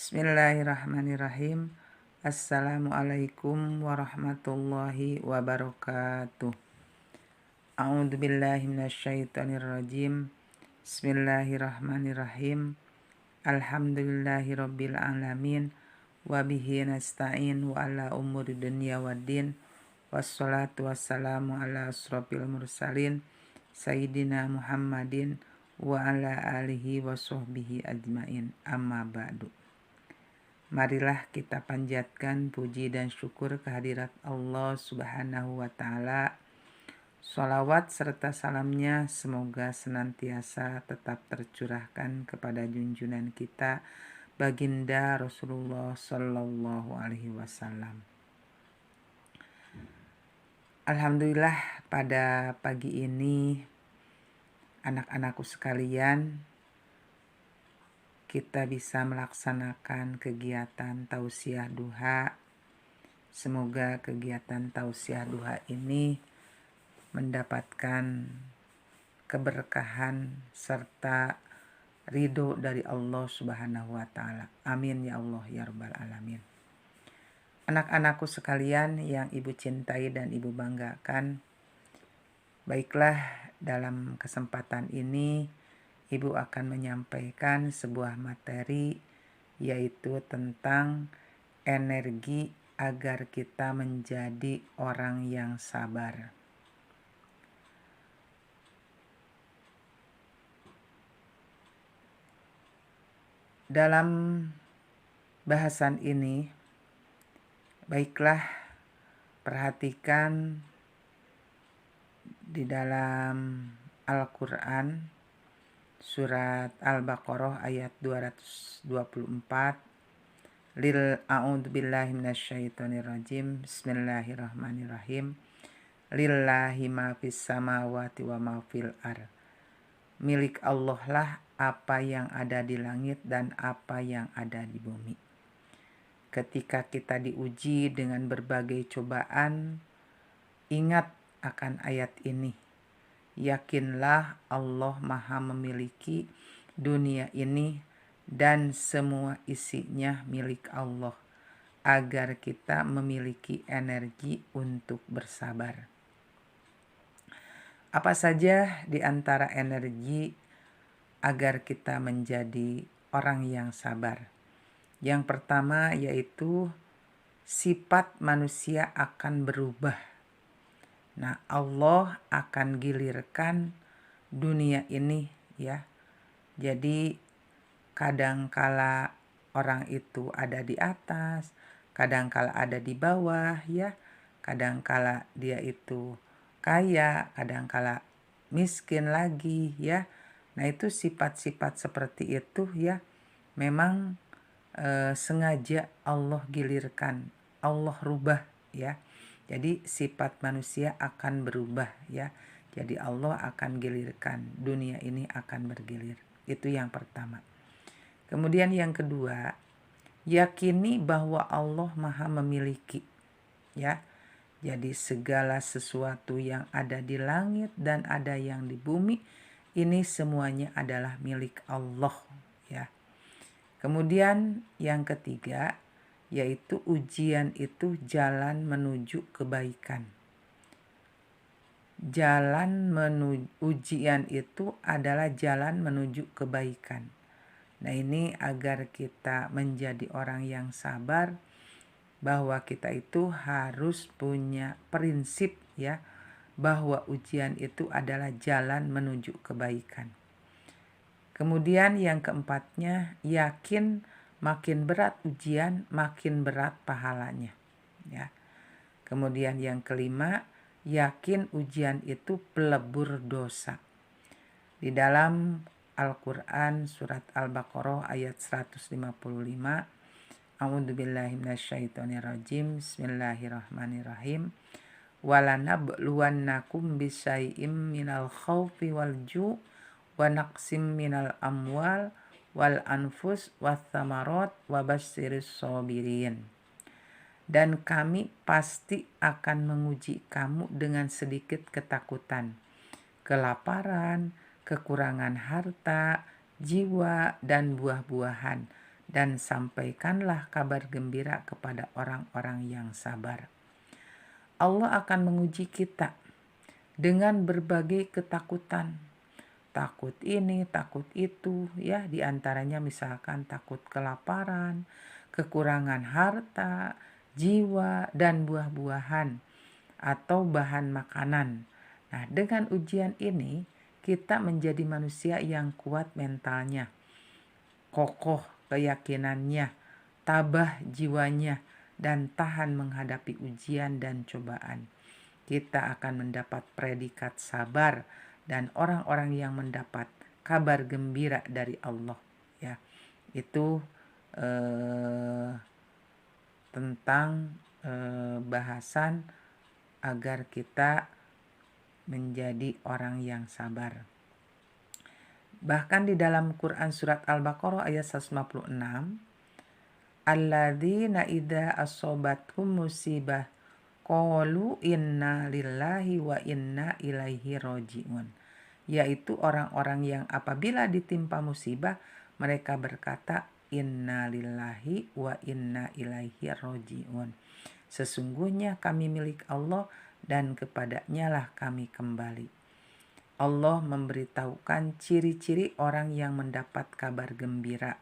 Bismillahirrahmanirrahim. Assalamualaikum warahmatullahi wabarakatuh. A'udzubillahi minasyaitonirrajim. Bismillahirrahmanirrahim. Alhamdulillahirabbil alamin wa bihi nasta'in wa ala umuri dunya waddin. Wassalatu wassalamu ala asrofil mursalin sayyidina Muhammadin wa ala alihi wa sahbihi ajmain. Amma ba'du. Marilah kita panjatkan puji dan syukur kehadirat Allah Subhanahu wa Ta'ala. Sholawat serta salamnya semoga senantiasa tetap tercurahkan kepada junjungan kita, Baginda Rasulullah Sallallahu Alaihi Wasallam. Alhamdulillah, pada pagi ini anak-anakku sekalian, kita bisa melaksanakan kegiatan tausiah duha. Semoga kegiatan tausiah duha ini mendapatkan keberkahan serta ridho dari Allah Subhanahu wa Ta'ala. Amin ya Allah ya Rabbal alamin. Anak-anakku sekalian yang ibu cintai dan ibu banggakan, baiklah, dalam kesempatan ini Ibu akan menyampaikan sebuah materi, yaitu tentang energi agar kita menjadi orang yang sabar. Dalam bahasan ini, baiklah, perhatikan di dalam Al-Quran, Surat Al-Baqarah ayat 224. A'udzubillahi minasyaitonirrajim. Bismillahirrahmanirrahim. Lillahi ma fis samawati wa ma fil ardh. Milik Allah lah apa yang ada di langit dan apa yang ada di bumi. Ketika kita diuji dengan berbagai cobaan, ingat akan ayat ini. Yakinlah Allah Maha memiliki dunia ini dan semua isinya milik Allah, agar kita memiliki energi untuk bersabar. Apa saja di antara energi agar kita menjadi orang yang sabar? Yang pertama yaitu sifat manusia akan berubah. Nah, Allah akan gilirkan dunia ini ya. Jadi kadangkala orang itu ada di atas, kadangkala ada di bawah ya. Kadangkala dia itu kaya, kadangkala miskin lagi ya. Nah, itu sifat-sifat seperti itu ya. Memang sengaja Allah gilirkan, Allah rubah ya. Jadi sifat manusia akan berubah ya. Jadi Allah akan gilirkan, dunia ini akan bergilir. Itu yang pertama. Kemudian yang kedua, yakini bahwa Allah Maha memiliki ya. Jadi segala sesuatu yang ada di langit dan ada yang di bumi, ini semuanya adalah milik Allah ya. Kemudian yang ketiga, yaitu ujian itu jalan menuju kebaikan. Ujian itu adalah jalan menuju kebaikan. Nah, ini agar kita menjadi orang yang sabar, bahwa kita itu harus punya prinsip ya, bahwa ujian itu adalah jalan menuju kebaikan. Kemudian yang keempatnya, yakin makin berat ujian, makin berat pahalanya. Ya. Kemudian yang kelima, yakin ujian itu pelebur dosa. Di dalam Al-Quran surat Al-Baqarah ayat 155, A'udzubillahi minasyaitonirrajim. Bismillahirrahmanirrahim. Walanabluwannakum bisyai'im minal khawfi wal ju' wa naqsim minal amwal wal anfus wathamarat wabasyiris sabirin. Dan kami pasti akan menguji kamu dengan sedikit ketakutan, kelaparan, kekurangan harta, jiwa, dan buah-buahan, dan sampaikanlah kabar gembira kepada orang-orang yang sabar. Allah akan menguji kita dengan berbagai ketakutan. Takut ini, takut itu, ya, diantaranya misalkan takut kelaparan, kekurangan harta, jiwa, dan buah-buahan atau bahan makanan. Nah, dengan ujian ini kita menjadi manusia yang kuat mentalnya, kokoh keyakinannya, tabah jiwanya, dan tahan menghadapi ujian dan cobaan. Kita akan mendapat predikat sabar dan orang-orang yang mendapat kabar gembira dari Allah, ya. Itu tentang bahasan agar kita menjadi orang yang sabar. Bahkan di dalam Quran surat Al-Baqarah ayat 156, alladzina idza asobathum musibah qalu inna lillahi wa inna ilaihi rajiun, yaitu orang-orang yang apabila ditimpa musibah mereka berkata inna lillahi wa inna ilaihi rajiun, sesungguhnya kami milik Allah dan kepadanya lah kami kembali. Allah memberitahukan ciri-ciri orang yang mendapat kabar gembira,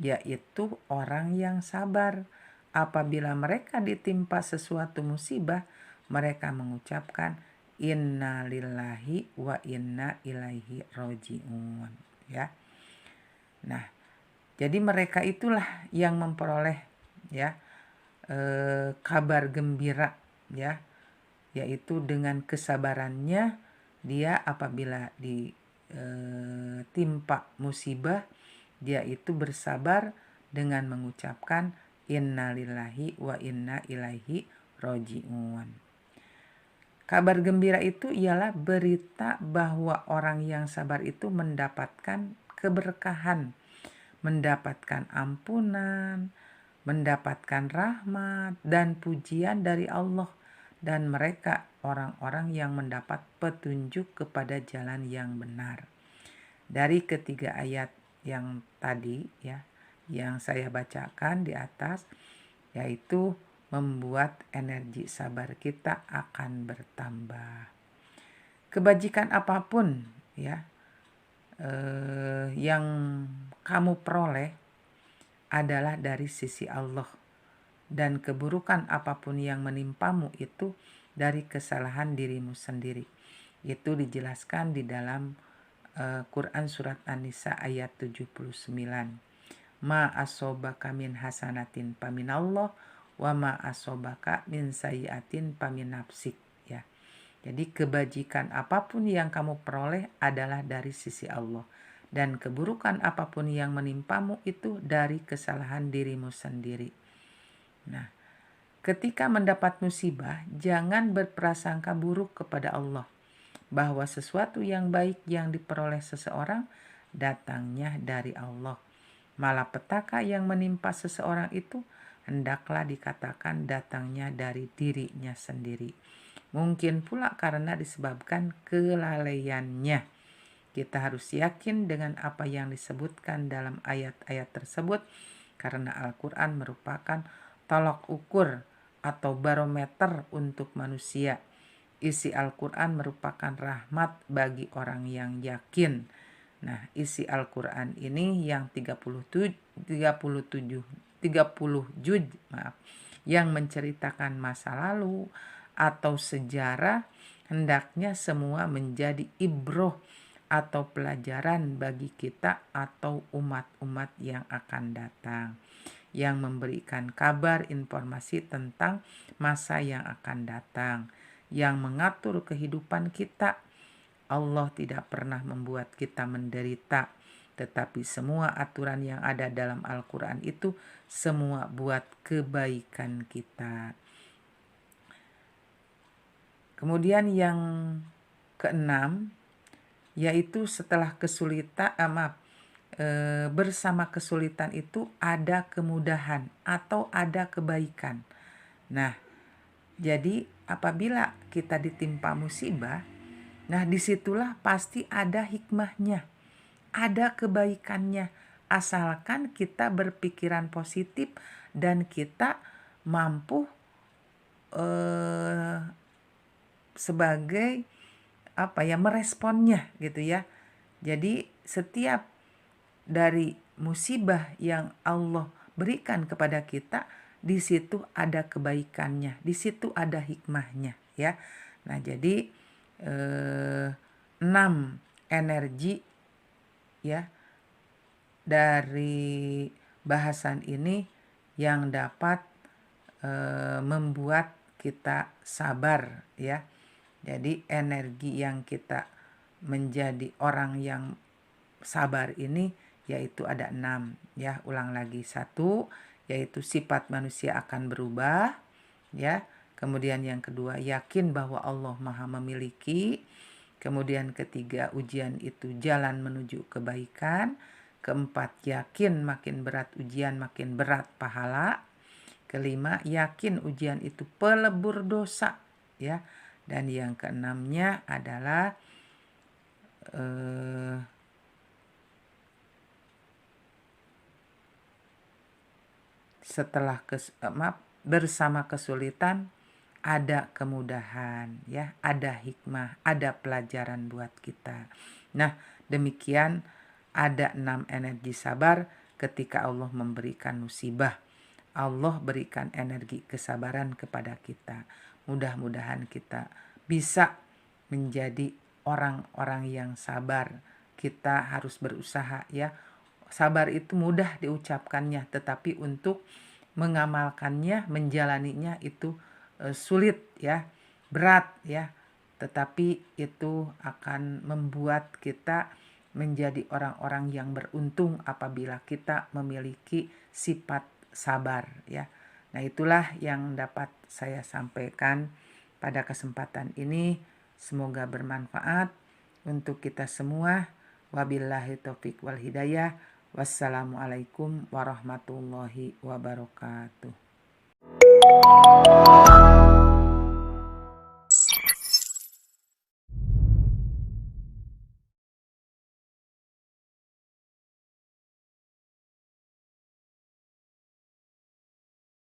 yaitu orang yang sabar. Apabila mereka ditimpa sesuatu musibah, mereka mengucapkan inna lillahi wa inna ilaihi rajiun, ya. Nah, jadi mereka itulah yang memperoleh, ya, kabar gembira, ya, yaitu dengan kesabarannya dia apabila ditimpa musibah, dia itu bersabar dengan mengucapkan inna lillahi wa inna ilaihi rajiun. Kabar gembira itu ialah berita bahwa orang yang sabar itu mendapatkan keberkahan, mendapatkan ampunan, mendapatkan rahmat dan pujian dari Allah, dan mereka orang-orang yang mendapat petunjuk kepada jalan yang benar. Dari ketiga ayat yang tadi, ya, yang saya bacakan di atas, yaitu membuat energi sabar kita akan bertambah. Kebajikan apapun, ya, yang kamu peroleh adalah dari sisi Allah, dan keburukan apapun yang menimpamu itu dari kesalahan dirimu sendiri. Itu dijelaskan di dalam Quran surat An-Nisa ayat 79. Ma asobaka min hasanatin paminallah wa ma asobaka min sayyiatin pamin nafsik, ya. Jadi kebajikan apapun yang kamu peroleh adalah dari sisi Allah, dan keburukan apapun yang menimpamu itu dari kesalahan dirimu sendiri. Nah, ketika mendapat musibah, jangan berprasangka buruk kepada Allah bahwa sesuatu yang baik yang diperoleh seseorang datangnya dari Allah. Malapetaka yang menimpa seseorang itu hendaklah dikatakan datangnya dari dirinya sendiri. Mungkin pula karena disebabkan kelalaiannya. Kita harus yakin dengan apa yang disebutkan dalam ayat-ayat tersebut, karena Al-Quran merupakan tolak ukur atau barometer untuk manusia. Isi Al-Quran merupakan rahmat bagi orang yang yakin. Nah, isi Al-Quran ini yang 30 juz, yang menceritakan masa lalu atau sejarah, hendaknya semua menjadi ibroh atau pelajaran bagi kita atau umat-umat yang akan datang, yang memberikan kabar informasi tentang masa yang akan datang, yang mengatur kehidupan kita. Allah tidak pernah membuat kita menderita, tetapi semua aturan yang ada dalam Al-Quran itu semua buat kebaikan kita. Kemudian yang keenam, yaitu setelah bersama kesulitan itu ada kemudahan atau ada kebaikan. Nah, jadi apabila kita ditimpa musibah, nah disitulah pasti ada hikmahnya, ada kebaikannya, asalkan kita berpikiran positif dan kita mampu sebagai meresponnya gitu ya. Jadi setiap dari musibah yang Allah berikan kepada kita, di situ ada kebaikannya, di situ ada hikmahnya ya. Nah, jadi 6 energi ya dari bahasan ini yang dapat membuat kita sabar ya. Jadi energi yang kita menjadi orang yang sabar ini yaitu ada 6 ya. Ulang lagi, 1 yaitu sifat manusia akan berubah ya. Kemudian yang kedua, yakin bahwa Allah Maha memiliki. Kemudian ketiga, ujian itu jalan menuju kebaikan. Keempat, yakin makin berat ujian makin berat pahala. Kelima, yakin ujian itu pelebur dosa ya. Dan yang keenamnya adalah bersama kesulitan ada kemudahan ya, ada hikmah, ada pelajaran buat kita. Nah, demikian ada 6 energi sabar ketika Allah memberikan musibah. Allah berikan energi kesabaran kepada kita. Mudah-mudahan kita bisa menjadi orang-orang yang sabar. Kita harus berusaha ya. Sabar itu mudah diucapkannya, tetapi untuk mengamalkannya, menjalaninya itu sulit ya, berat ya. Tetapi itu akan membuat kita menjadi orang-orang yang beruntung apabila kita memiliki sifat sabar ya. Nah, itulah yang dapat saya sampaikan pada kesempatan ini. Semoga bermanfaat untuk kita semua. Wabillahi taufik wal hidayah. Wassalamualaikum warahmatullahi wabarakatuh.